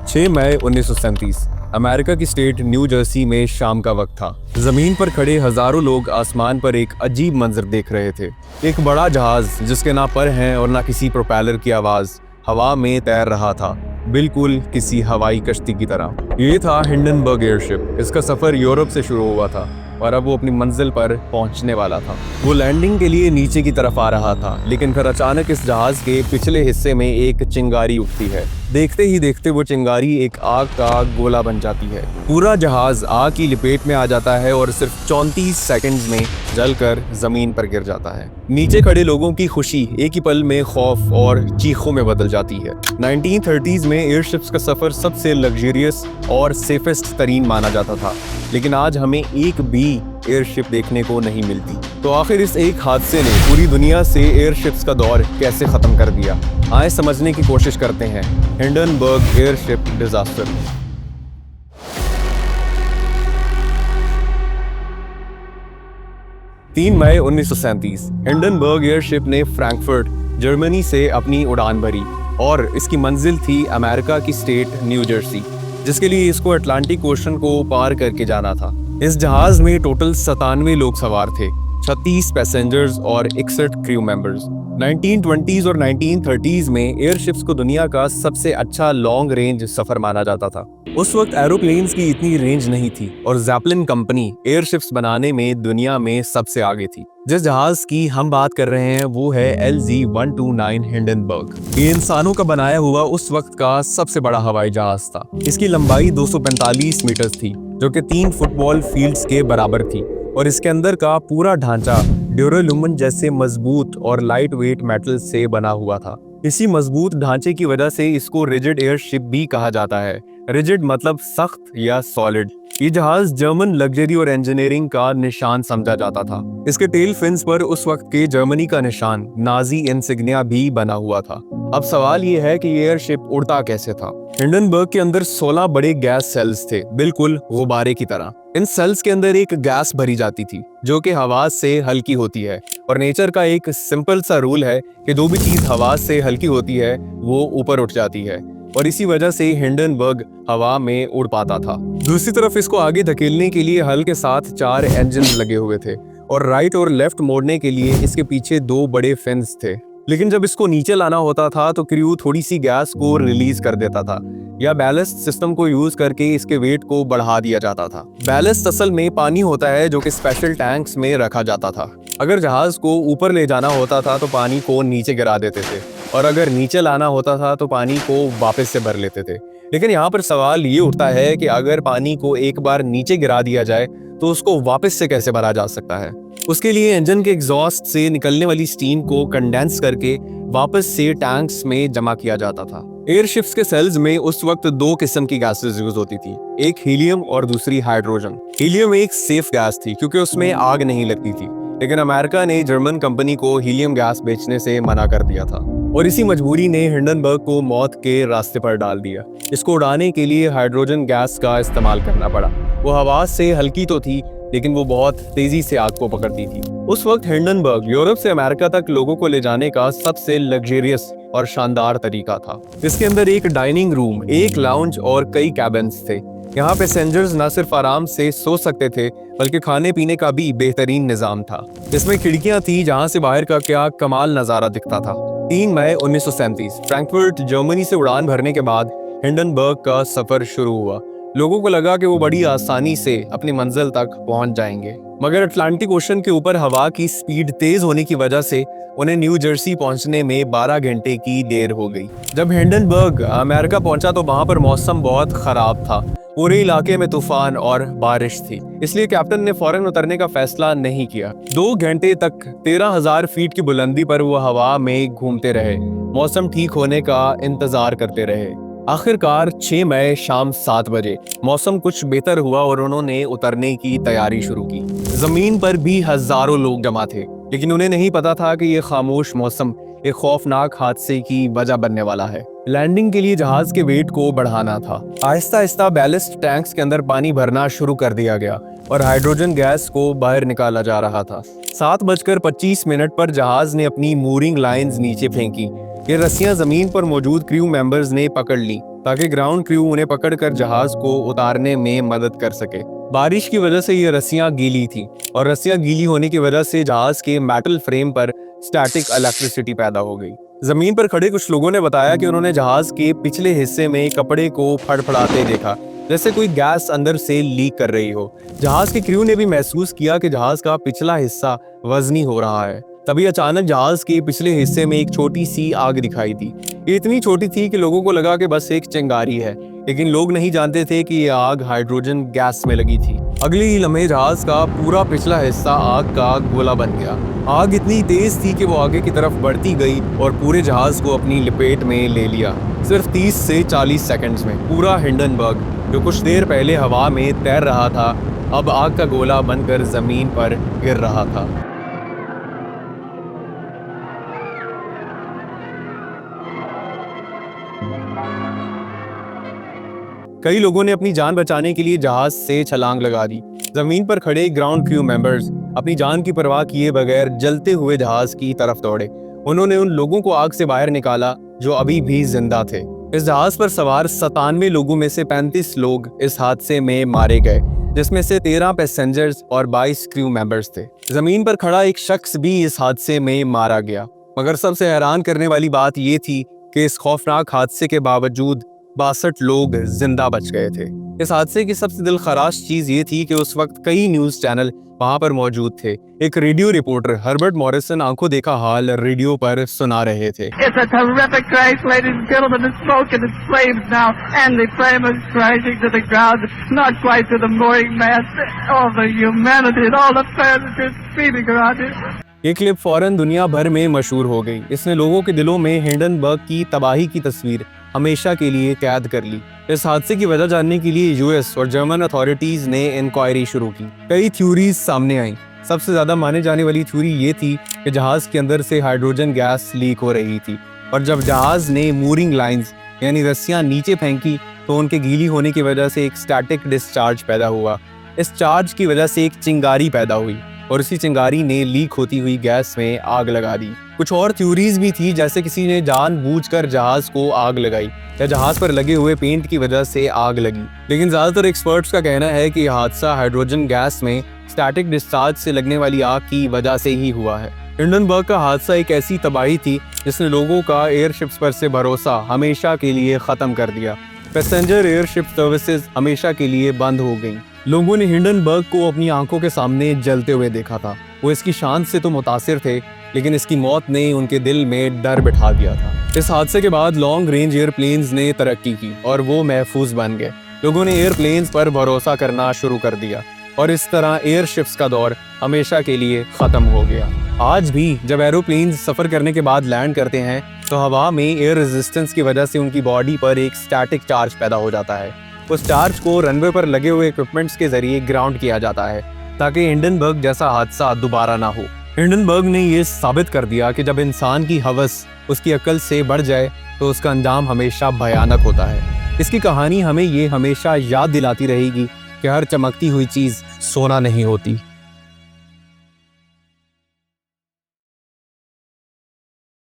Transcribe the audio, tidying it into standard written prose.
6 मई 1937 America की state new Jersey में शाम का वक्त था। जमीन पर खड़े हजारों लोग आसमान पर एक अजीब मंजर देख रहे थे। एक बड़ा जहाज जिसके ना पर हैं और ना किसी प्रोपेलर की आवाज हवा में तैर रहा था, बिल्कुल किसी हवाई कश्ती की तरह। ये था हिंडनबर्ग एयरशिप। इसका सफर यूरोप से शुरू हुआ था और अब वो अपनी मंजिल पर पहुंचने वाला था। वो लैंडिंग के लिए नीचे की तरफ आ रहा था, लेकिन फिर अचानक इस जहाज के पिछले हिस्से में एक चिंगारी उठती है। देखते ही देखते वो चिंगारी एक आग का गोला बन जाती है। पूरा जहाज आग की लपेट में आ जाता है और सिर्फ 34 सेकंड्स में जलकर जमीन पर गिर जाता है। नीचे खड़े लोगों की खुशी एक ही पल में खौफ और चीखों में बदल जाती है। 1930s में एयरशिप्स का सफर सबसे लग्जरियस और सेफेस्ट तरीन माना जाता था, लेकिन आज हमें एक भी एयरशिप देखने को नहीं मिलती। तो आखिर इस एक हादसे ने पूरी दुनिया से एयरशिप्स का दौर कैसे खत्म कर दिया, आए समझने की कोशिश करते हैं। Hindenburg airship disaster. 3 मई 1937 हिंडनबर्ग एयरशिप ने फ्रैंकफर्ट जर्मनी से अपनी उड़ान भरी और इसकी मंजिल थी अमेरिका की स्टेट न्यू जर्सी, जिसके लिए इसको अटलांटिक ओशन को पार करके जाना था। इस जहाज में टोटल 97 लोग सवार थे, 36 पैसेंजर्स और 61 क्रू मेंबर्स। 1920s और 1930s में एयरशिप्स को दुनिया का सबसे अच्छा लॉन्ग रेंज सफर माना जाता था। उस वक्त एरोप्लेन्स की इतनी रेंज नहीं थी और ज़ेपलिन कंपनी एयरशिप्स बनाने में दुनिया में सबसे आगे थी। जिस जहाज की हम बात कर रहे हैं वो है LZ-129 हिंडनबर्ग। ये इंसानों का बनाया हुआ उस वक्त का सबसे बड़ा हवाई जहाज था। इसकी लंबाई 245 मीटर थी, जो कि 3 फुटबॉल फील्ड्स के बराबर थी, और इसके अंदर का पूरा ढांचा ड्यूरेलुमन जैसे मजबूत और लाइट वेट मेटल से बना हुआ था। इसी मजबूत ढांचे की वजह से इसको रिजिड एयरशिप भी कहा जाता है। रिजिड मतलब सख्त या सॉलिड। ये जहाज जर्मन लग्जरी और इंजीनियरिंग का निशान समझा जाता था। इसके टेल फिन्स पर उस वक्त के जर्मनी का निशान नाजी इंसिग्निया भी बना हुआ था। अब सवाल ये है कि ये एयरशिप उड़ता कैसे था। हिंडनबर्ग के अंदर 16 बड़े गैस सेल्स थे, बिल्कुल गुब्बारे की तरह। इन सेल्स के अंदर एक गैस भरी जाती थी जो कि हवा से हल्की होती है, और नेचर का एक सिंपल सा रूल है कि जो भी चीज हवा से हल्की होती है वो ऊपर उठ जाती है, और इसी वजह से हिंडनबर्ग हवा में उड़ पाता था। दूसरी तरफ इसको आगे धकेलने के लिए हल के साथ 4 इंजन लगे हुए थे, और राइट और लेफ्ट मोड़ने के लिए इसके पीछे 2 बड़े फिन्स थे। लेकिन जब इसको नीचे लाना होता था तो क्रू थोड़ी सी गैस को रिलीज कर देता था, या बैलेस्ट सिस्टम को यूज करके इसके वेट को बढ़ा दिया जाता था। बैलेस्ट असल में पानी होता है जो कि स्पेशल टैंक्स में रखा जाता था। अगर जहाज को ऊपर ले जाना होता था तो पानी को नीचे गिरा देते थे, और अगर नीचे लाना होता था तो पानी को वापस से भर लेते थे। लेकिन यहाँ पर सवाल ये उठता है कि अगर पानी को एक बार नीचे गिरा दिया जाए तो उसको वापस से कैसे भरा जा सकता है। उसके लिए इंजन के एग्जॉस्ट से निकलने वाली स्टीम को कंडेंस करके वापस से टैंक्स में जमा किया जाता था। एयरशिप्स के सेल्स में उस वक्त 2 किस्म की गैसेस यूज होती थी, एक हीलियम और दूसरी हाइड्रोजन। हीलियम एक सेफ गैस थी क्योंकि उसमें आग नहीं लगती थी, लेकिन अमेरिका ने जर्मन कंपनी को हीलियम गैस बेचने से मना कर दिया था, और इसी मजबूरी ने हिंडनबर्ग को मौत के रास्ते पर डाल दिया। इसको उड़ाने के लिए हाइड्रोजन गैस का इस्तेमाल करना पड़ा। वो हवा से हल्की तो थी, लेकिन वो बहुत तेजी से आग को पकड़ती थी। उस वक्त हिंडनबर्ग यूरोप से अमेरिका तक लोगों को ले जाने का सबसे लग्जरियस और शानदार तरीका था। इसके अंदर एक डाइनिंग रूम, एक लाउंज और कई कैबिन्स थे। यहाँ पैसेंजर्स न सिर्फ आराम से सो सकते थे, बल्कि खाने पीने का भी बेहतरीन निजाम था। इसमें खिड़कियां थी जहाँ से बाहर का क्या कमाल नजारा दिखता था। 3 मई 1937 फ्रैंकफर्ट जर्मनी से उड़ान भरने के बाद हिंडनबर्ग का सफर शुरू हुआ। लोगों को लगा कि वो बड़ी आसानी से अपनी मंजिल तक पहुंच जाएंगे, मगर अटलांटिक ओशन के ऊपर हवा की स्पीड तेज होने की वजह से उन्हें न्यू जर्सी पहुंचने में 12 घंटे की देर हो गई। जब हिंडनबर्ग अमेरिका पहुंचा तो वहां पर मौसम बहुत खराब था। पूरे इलाके में तूफान और बारिश थी, इसलिए कैप्टन ने फौरन उतरने का फैसला नहीं किया। 2 घंटे तक 13,000 फीट की बुलंदी पर वो हवा में घूमते रहे, मौसम ठीक होने का इंतजार करते रहे। आखिरकार 6 मई शाम 7 बजे मौसम कुछ बेहतर हुआ और उन्होंने उतरने की तैयारी शुरू की। जमीन पर भी हजारों लोग जमा थे, लेकिन उन्हें नहीं पता था कि यह खामोश मौसम एक खौफनाक हादसे की वजह बनने वाला है। लैंडिंग के लिए जहाज के वेट को बढ़ाना था। आहिस्ता आहिस्ता बैलिस्ट टैंक्स के अंदर पानी भरना शुरू कर दिया गया और हाइड्रोजन गैस को बाहर निकाला जा रहा था। 7:25 पर जहाज ने अपनी मूरिंग लाइंस नीचे फेंकी। ये रस्सियां जमीन पर मौजूद क्रू मेंबर्स ने पकड़ ली ताकि ग्राउंड क्रू उन्हें पकड़कर जहाज को उतारने में मदद कर सके। बारिश की वजह से ये रस्सियां गीली थी और रस्सियां गीली होने की वजह से जहाज के मेटल फ्रेम पर स्टैटिक इलेक्ट्रिसिटी पैदा हो गई। जमीन पर खड़े कुछ लोगों ने बताया कि उन्होंने जहाज के पिछले हिस्से में कपड़े को फड़फड़ाते देखा, जैसे कोई गैस अंदर से लीक कर रही हो। जहाज के क्रू ने भी महसूस किया कि जहाज का पिछला हिस्सा वजनी हो रहा है। तभी अचानक जहाज के पिछले हिस्से में एक छोटी सी आग दिखाई दी। ये इतनी छोटी थी कि लोगों को लगा कि बस एक चिंगारी है, लेकिन लोग नहीं जानते थे कि ये आग हाइड्रोजन गैस में लगी थी। अगले ही लम्हे जहाज का पूरा पिछला हिस्सा आग का गोला बन गया। आग इतनी तेज थी कि वो आगे की तरफ बढ़ती गई और पूरे जहाज को अपनी लपेट में ले लिया। सिर्फ 30 से 40 सेकंड्स में पूरा हिंडनबर्ग, जो कुछ देर पहले हवा में तैर रहा था, अब आग का गोला बनकर जमीन पर गिर रहा था। कई लोगों ने अपनी जान बचाने के लिए जहाज से छलांग लगा दी। जमीन पर खड़े ग्राउंड क्रू मेंबर्स अपनी जान की परवाह किए बगैर जलते हुए जहाज की तरफ दौड़े। उन्होंने उन लोगों को आग से बाहर निकाला जो अभी भी जिंदा थे। इस जहाज पर सवार 97 लोगों में से 35 लोग इस हादसे में मारे गए, जिसमें से 13 पैसेंजर्स और 22 क्रू मेंबर्स थे। जमीन पर खड़ा एक शख्स भी इस हादसे में मारा गया। मगर सबसे हैरान करने वाली बात ये थी कि इस खौफनाक हादसे के बावजूद 62 लोग जिंदा बच गए थे। इस हादसे की सबसे दिलखराश चीज ये थी कि उस वक्त कई न्यूज चैनल वहां पर मौजूद थे। एक रेडियो रिपोर्टर हर्बर्ट मॉरिसन आंखों देखा हाल रेडियो पर सुना रहे थे। It's a terrific crash, ladies and gentlemen. The smoke and the flames now, and the flame is crashing to the ground, not quite to the mooring mast. All the humanity and all the passengers screaming around it. ये clip फौरन दुनिया भर में मशहूर हो गई। इसने लोगों के दिलों में हिंडनबर्ग की तबाही की तस्वीर हमेशा के लिए कैद कर ली। इस हादसे की वजह जानने के लिए यूएस और जर्मन अथॉरिटीज ने इंक्वायरी शुरू की। कई थ्योरीज सामने आई। सबसे ज्यादा माने जाने वाली थ्योरी ये थी कि जहाज के अंदर से हाइड्रोजन गैस लीक हो रही थी और जब जहाज ने मूरिंग लाइंस यानी रस्सियां नीचे फेंकी तो उनके गीली होने की वजह से एक स्टैटिक डिस्चार्ज पैदा हुआ। इस चार्ज की वजह से एक चिंगारी पैदा हुई और इसी चिंगारी ने लीक होती हुई गैस में आग लगा दी। कुछ और थ्योरीज भी थी, जैसे किसी ने जानबूझकर जहाज को आग लगाई या जहाज पर लगे हुए पेंट की वजह से आग लगी। लेकिन ज्यादातर एक्सपर्ट्स का कहना है कि यह हादसा हाइड्रोजन गैस में स्टैटिक डिस्चार्ज से लगने वाली आग की वजह से ही हुआ है। हिंडनबर्ग का हादसा एक ऐसी तबाही थी जिसने लोगों का एयरशिप्स पर से भरोसा हमेशा के लिए खत्म कर दिया। पैसेंजर एयरशिप सर्विसेज हमेशा के लिए बंद हो गई। लोगों ने हिंडनबर्ग को अपनी आंखों के सामने जलते हुए देखा था। वो इसकी शान से तो मुतासिर थे, लेकिन इसकी मौत ने उनके दिल में डर बिठा दिया था। इस हादसे के बाद लॉन्ग रेंज एयरप्लेन्स ने तरक्की की और वो महफूज बन गए। लोगों ने एयरप्लेन्स पर भरोसा करना शुरू कर दिया और इस तरह एयरशिप्स का दौर हमेशा के लिए खत्म हो गया। आज भी जब एरोप्लेन्स सफर करने के बाद लैंड करते हैं तो हवा में एयर रेजिस्टेंस की वजह से उनकी बॉडी पर एक स्टैटिक चार्ज पैदा हो जाता है। उस चार्ज को रनवे पर लगे हुए इक्विपमेंट्स के जरिए ग्राउंड किया जाता है ताकि हिंडनबर्ग जैसा हादसा दोबारा ना हो। हिंडनबर्ग ने ये साबित कर दिया कि जब इंसान की हवस उसकी अक्ल से बढ़ जाए तो उसका अंजाम हमेशा भयानक होता है। इसकी कहानी हमें ये हमेशा याद दिलाती रहेगी कि हर चमकती हुई चीज़ सोना नहीं होती।